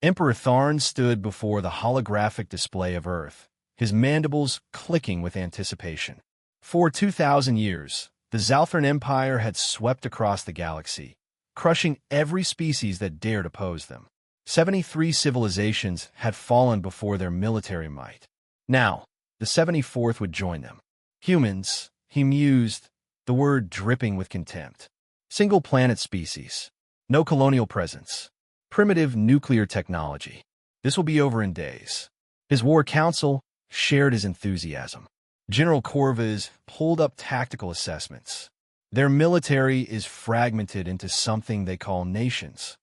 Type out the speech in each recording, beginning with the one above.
Emperor Tharn stood before the holographic display of Earth, his mandibles clicking with anticipation. For 2,000 years, the Zalthran Empire had swept across the galaxy, crushing every species that dared oppose them. 73 civilizations had fallen before their military might. Now, the 74th would join them. Humans, he mused, the word dripping with contempt. Single-planet species. No colonial presence. Primitive nuclear technology. This will be over in days. His war council shared his enthusiasm. General Corvus pulled up tactical assessments. Their military is fragmented into something they call nations.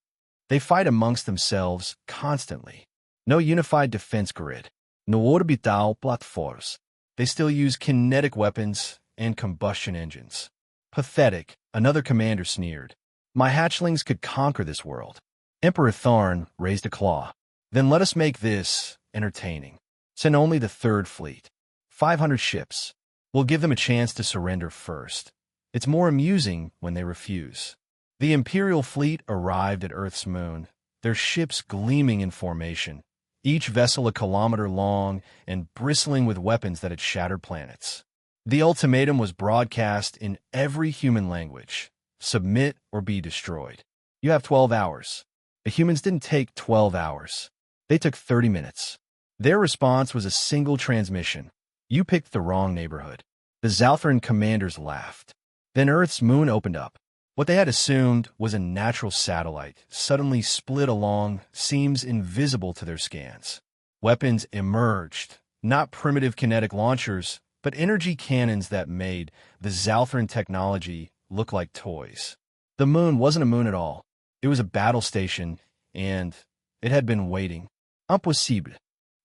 They fight amongst themselves constantly. No unified defense grid. No orbital platforms. They still use kinetic weapons and combustion engines. Pathetic, another commander sneered. My hatchlings could conquer this world. Emperor Tharn raised a claw. Then let us make this entertaining. Send only the Third Fleet. 500 ships. We'll give them a chance to surrender first. It's more amusing when they refuse. The Imperial fleet arrived at Earth's moon, their ships gleaming in formation, each vessel a kilometer long and bristling with weapons that had shattered planets. The ultimatum was broadcast in every human language. Submit or be destroyed. You have 12 hours. The humans didn't take 12 hours. They took 30 minutes. Their response was a single transmission. You picked the wrong neighborhood. The Zalthran commanders laughed. Then Earth's moon opened up. What they had assumed was a natural satellite suddenly split along seams invisible to their scans. Weapons emerged, not primitive kinetic launchers, but energy cannons that made the Zalthran technology look like toys. The moon wasn't a moon at all. It was a battle station, and it had been waiting. Impossible.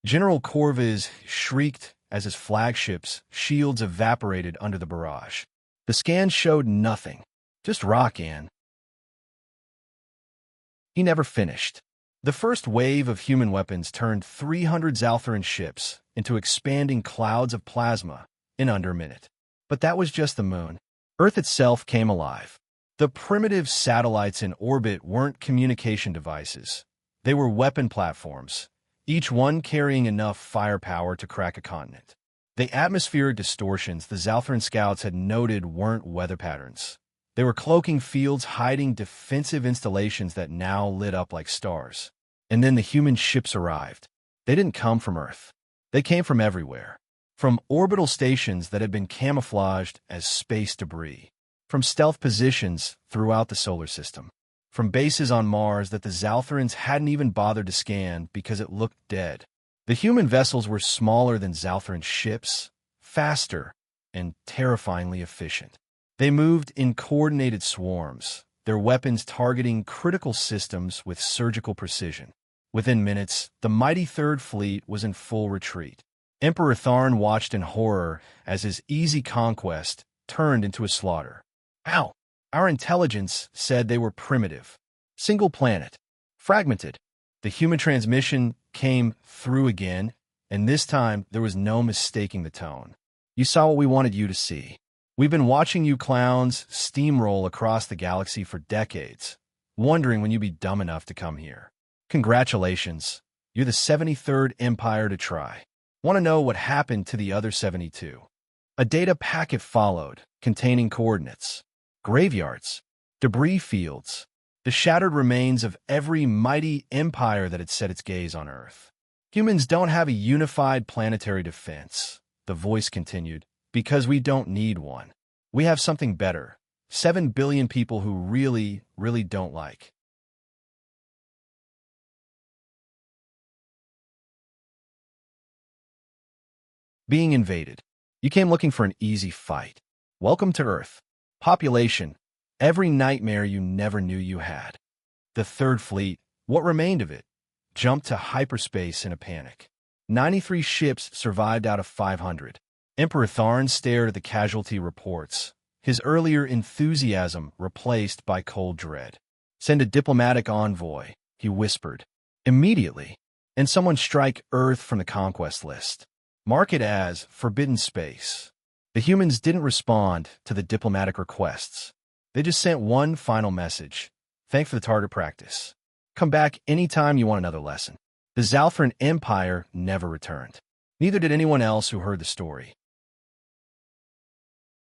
General Corvus shrieked as his flagship's shields evaporated under the barrage. The scans showed nothing. Just rock, Ann. He never finished. The first wave of human weapons turned 300 Zalthran ships into expanding clouds of plasma in under a minute. But that was just the moon. Earth itself came alive. The primitive satellites in orbit weren't communication devices. They were weapon platforms, each one carrying enough firepower to crack a continent. The atmospheric distortions the Zalthran scouts had noted weren't weather patterns. They were cloaking fields hiding defensive installations that now lit up like stars. And then the human ships arrived. They didn't come from Earth. They came from everywhere. From orbital stations that had been camouflaged as space debris. From stealth positions throughout the solar system. From bases on Mars that the Zalthrans hadn't even bothered to scan because it looked dead. The human vessels were smaller than Zalthran ships, faster, and terrifyingly efficient. They moved in coordinated swarms, their weapons targeting critical systems with surgical precision. Within minutes, the mighty Third Fleet was in full retreat. Emperor Tharn watched in horror as his easy conquest turned into a slaughter. Ow! Our intelligence said they were primitive. Single planet. Fragmented. The human transmission came through again, and this time there was no mistaking the tone. You saw what we wanted you to see. We've been watching you clowns steamroll across the galaxy for decades, wondering when you'd be dumb enough to come here. Congratulations. You're the 73rd Empire to try. Want to know what happened to the other 72? A data packet followed, containing coordinates, graveyards, debris fields, the shattered remains of every mighty empire that had set its gaze on Earth. Humans don't have a unified planetary defense, the voice continued, because we don't need one. We have something better. 7 billion people who really, really don't like. Being invaded. You came looking for an easy fight. Welcome to Earth. Population. Every nightmare you never knew you had. The Third Fleet, what remained of it, jumped to hyperspace in a panic. 93 ships survived out of 500. Emperor Tharn stared at the casualty reports, his earlier enthusiasm replaced by cold dread. Send a diplomatic envoy, he whispered. Immediately. And someone strike Earth from the conquest list. Mark it as forbidden space. The humans didn't respond to the diplomatic requests. They just sent one final message. Thanks for the target practice. Come back anytime you want another lesson. The Zalfran Empire never returned. Neither did anyone else who heard the story.